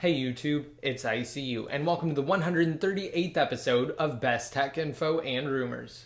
Hey YouTube, it's ICU, and welcome to the 138th episode of Best Tech Info and Rumors.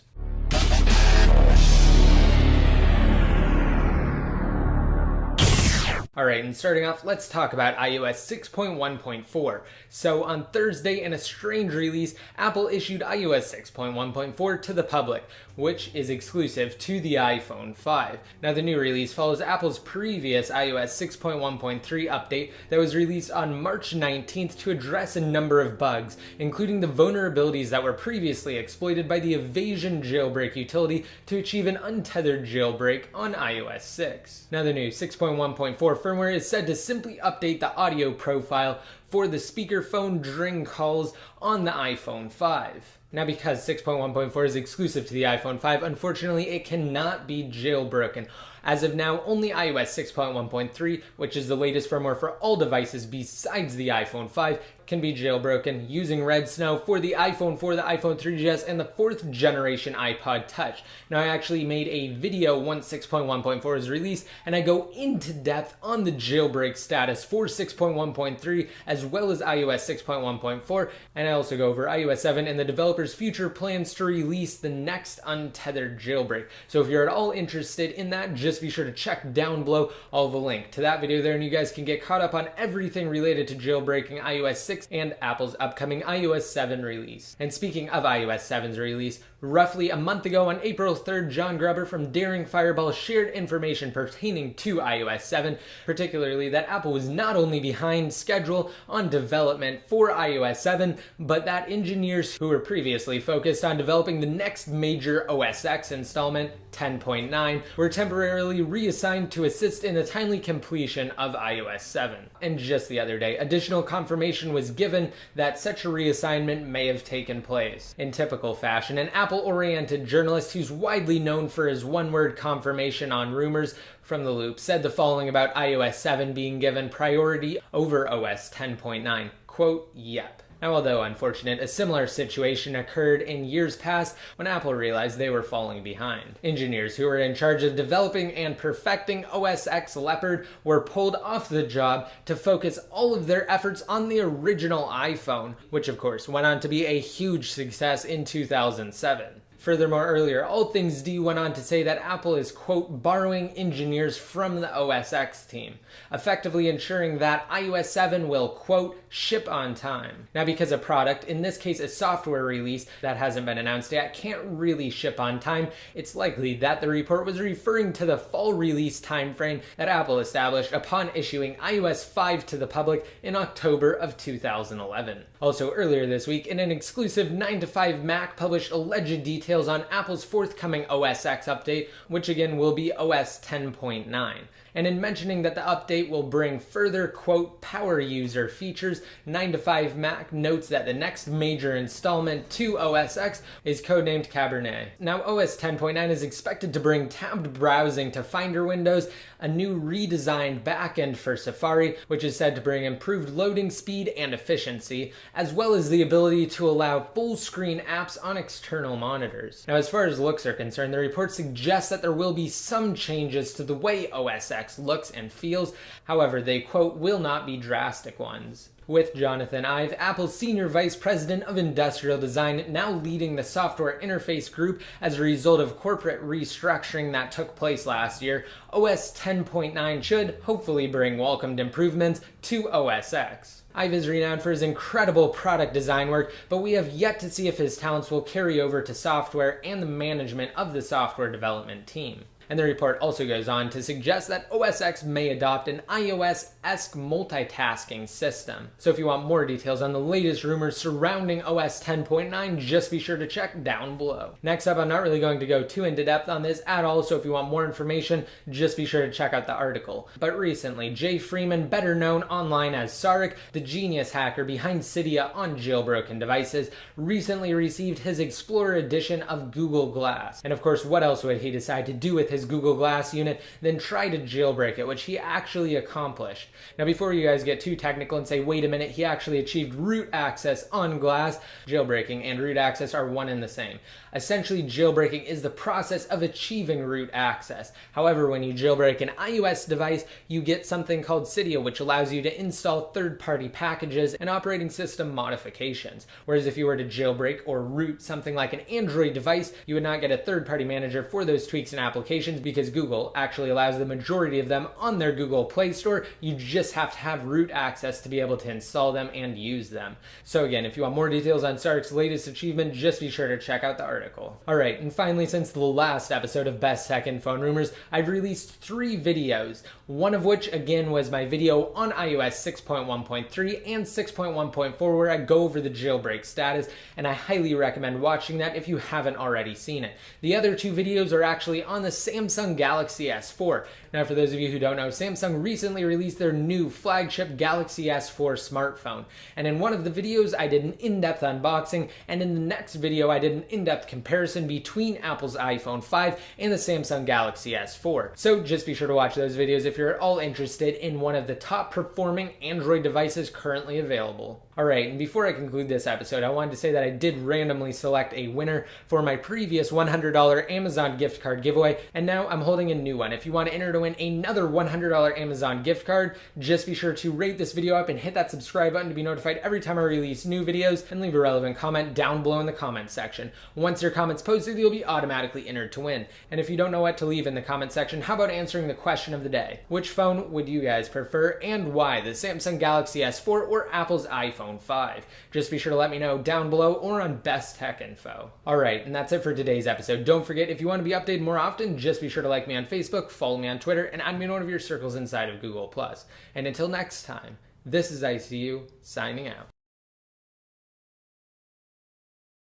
Alright, and starting off, let's talk about iOS 6.1.4. So on Thursday, in a strange release, Apple issued iOS 6.1.4 to the public, which is exclusive to the iPhone 5. Now the new release follows Apple's previous iOS 6.1.3 update that was released on March 19th to address a number of bugs, including the vulnerabilities that were previously exploited by the Evasion jailbreak utility to achieve an untethered jailbreak on iOS 6. Now the new 6.1.4 firmware is said to simply update the audio profile for the speakerphone dring calls on the iPhone 5. Now because 6.1.4 is exclusive to the iPhone 5, unfortunately it cannot be jailbroken. As of now, only iOS 6.1.3, which is the latest firmware for all devices besides the iPhone 5, can be jailbroken using Red Snow for the iPhone 4, the iPhone 3GS, and the 4th generation iPod Touch. Now I actually made a video once 6.1.4 is released, and I go into depth on the jailbreak status for 6.1.3 as well as iOS 6.1.4, and I also go over iOS 7 and the developer's future plans to release the next untethered jailbreak. So if you're at all interested in that, just be sure to check down below. I'll have a link to that video there, and you guys can get caught up on everything related to jailbreaking iOS 6 and Apple's upcoming iOS 7 release. And speaking of iOS 7's release, roughly a month ago on April 3rd, John Gruber from Daring Fireball shared information pertaining to iOS 7, particularly that Apple was not only behind schedule on development for iOS 7, but that engineers who were previously focused on developing the next major OS X installment, 10.9, were temporarily reassigned to assist in the timely completion of iOS 7. And just the other day, additional confirmation was given that such a reassignment may have taken place. In typical fashion, an Apple-oriented journalist who's widely known for his one-word confirmation on rumors from The Loop said the following about iOS 7 being given priority over OS 10.9, quote, "Yep." Now, although unfortunate, a similar situation occurred in years past when Apple realized they were falling behind. Engineers who were in charge of developing and perfecting OS X Leopard were pulled off the job to focus all of their efforts on the original iPhone, which of course went on to be a huge success in 2007. Furthermore, earlier, All Things D went on to say that Apple is, quote, borrowing engineers from the OS X team, effectively ensuring that iOS 7 will, quote, ship on time. Now, because a product, in this case a software release that hasn't been announced yet, can't really ship on time, it's likely that the report was referring to the fall release timeframe that Apple established upon issuing iOS 5 to the public in October of 2011. Also, earlier this week, in an exclusive 9 to 5 Mac published alleged details on Apple's forthcoming OS X update, which again will be OS 10.9. And in mentioning that the update will bring further, quote, power user features, 9 to 5 Mac notes that the next major installment to OS X is codenamed Cabernet. Now, OS 10.9 is expected to bring tabbed browsing to Finder windows, a new redesigned backend for Safari, which is said to bring improved loading speed and efficiency, as well as the ability to allow full-screen apps on external monitors. Now, as far as looks are concerned, the report suggests that there will be some changes to the way OS X looks and feels. However, they, quote, will not be drastic ones. With Jonathan Ive, Apple's Senior Vice President of Industrial Design, now leading the software interface group as a result of corporate restructuring that took place last year, OS 10.9 should hopefully bring welcomed improvements to OS X. Ive is renowned for his incredible product design work, but we have yet to see if his talents will carry over to software and the management of the software development team. And the report also goes on to suggest that OS X may adopt an iOS-esque multitasking system. So if you want more details on the latest rumors surrounding OS 10.9, just be sure to check down below. Next up, I'm not really going to go too into depth on this at all, so if you want more information, just be sure to check out the article. But recently, Jay Freeman, better known online as Sarek, the genius hacker behind Cydia on jailbroken devices, recently received his Explorer edition of Google Glass. And of course, what else would he decide to do with his Google Glass unit, then try to jailbreak it, which he actually accomplished. Now, before you guys get too technical and say, wait a minute, he actually achieved root access on glass, jailbreaking and root access are one and the same. Essentially, jailbreaking is the process of achieving root access. However, when you jailbreak an iOS device, you get something called Cydia, which allows you to install third-party packages and operating system modifications. Whereas if you were to jailbreak or root something like an Android device, you would not get a third-party manager for those tweaks and applications because Google actually allows the majority of them on their Google Play Store. You just have to have root access to be able to install them and use them. So again, if you want more details on Sark's latest achievement, just be sure to check out the article. Alright, and finally, since the last episode of Best Tech and Phone Rumors, I've released 3 videos, one of which again was my video on iOS 6.1.3 and 6.1.4 where I go over the jailbreak status, and I highly recommend watching that if you haven't already seen it. The other 2 videos are actually on the Samsung Galaxy S4. Now, for those of you who don't know, Samsung recently released their new flagship Galaxy S4 smartphone, and in one of the videos I did an in-depth unboxing, and in the next video I did an in-depth comparison between Apple's iPhone 5 and the Samsung Galaxy S4. So just be sure to watch those videos if you're at all interested in one of the top performing Android devices currently available. Alright, and before I conclude this episode, I wanted to say that I did randomly select a winner for my previous $100 Amazon gift card giveaway, and now I'm holding a new one. If you want to enter to win another $100 Amazon gift card, just be sure to rate this video up and hit that subscribe button to be notified every time I release new videos, and leave a relevant comment down below in the comments section. Once your comment's posted, you'll be automatically entered to win. And if you don't know what to leave in the comment section, how about answering the question of the day? Which phone would you guys prefer and why? The Samsung Galaxy S4 or Apple's iPhone 5? Just be sure to let me know down below or on Best Tech Info. Alright, and that's it for today's episode. Don't forget, if you want to be updated more often, just be sure to like me on Facebook, follow me on Twitter, and add me in one of your circles inside of Google+. And until next time, this is ICU, signing out.